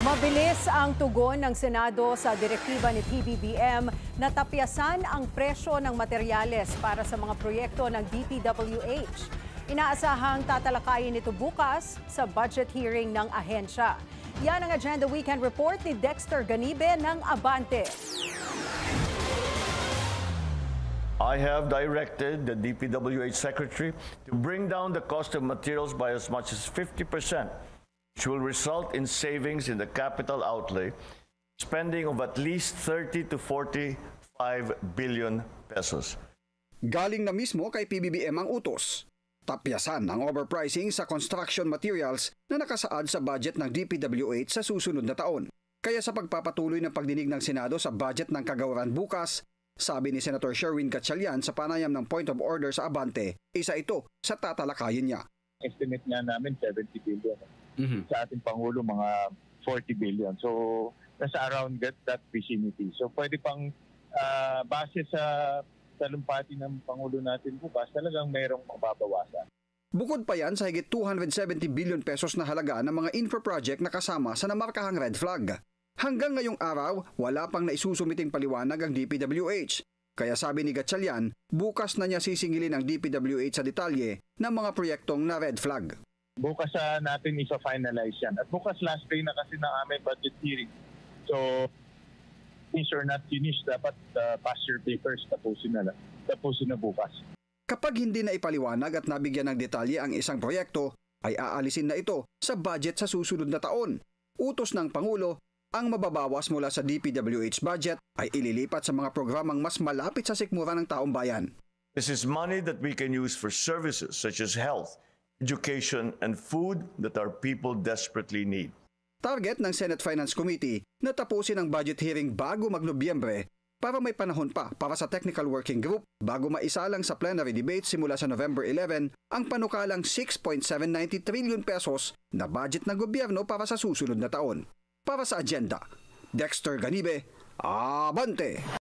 Mabilis ang tugon ng Senado sa direktiba ni PBBM na tapyasan ang presyo ng materyales para sa mga proyekto ng DPWH. Inaasahang tatalakayin ito bukas sa budget hearing ng ahensya. Yan ang Agenda Weekend Report ni Dexter Ganibe ng Abante. I have directed the DPWH Secretary to bring down the cost of materials by as much as 50%. Which will result in savings in the capital outlay, spending of at least 30 to 45 billion pesos. Galing na mismo kay PBBM ang utos. Tapyasan ang overpricing sa construction materials na nakasaad sa budget ng DPWH sa susunod na taon. Kaya sa pagpapatuloy ng pagdinig ng Senado sa budget ng kagawaran bukas, sabi ni Senator Sherwin Gatchalian sa panayam ng Point of Order sa Abante, isa ito sa tatalakayin niya. Estimate nga namin 70 billion. Sa ating Pangulo, mga 40 billion. So, nasa around that vicinity. So, pwede pang base sa talumpati ng Pangulo natin bukas, talagang mayroong mababawasan. Bukod pa yan sa higit 270 billion pesos na halaga ng mga infra project na kasama sa namarkahang red flag. Hanggang ngayong araw, wala pang naisusumiting paliwanag ang DPWH. Kaya sabi ni Gatchalian, bukas na niya sisingilin ang DPWH sa detalye ng mga proyektong na red flag. Bukas natin isa-finalize yan. At bukas last day na kasi ng aming budget hearing. So, things are not finished. Dapat pass your papers, tapusin na bukas. Kapag hindi na ipaliwanag at nabigyan ng detalye ang isang proyekto, ay aalisin na ito sa budget sa susunod na taon. Utos ng Pangulo, ang mababawas mula sa DPWH budget ay ililipat sa mga programang mas malapit sa sikmura ng taong bayan. This is money that we can use for services such as health, education, and food that our people desperately need. Target ng Senate Finance Committee na tapusin ang budget hearing bago mag-Nobyembre para may panahon pa para sa Technical Working Group bago maisalang sa plenary debate simula sa November 11 ang panukalang 6.790 trillion pesos na budget ng gobyerno para sa susunod na taon. Para sa Agenda, Dexter Ganibe, Abante!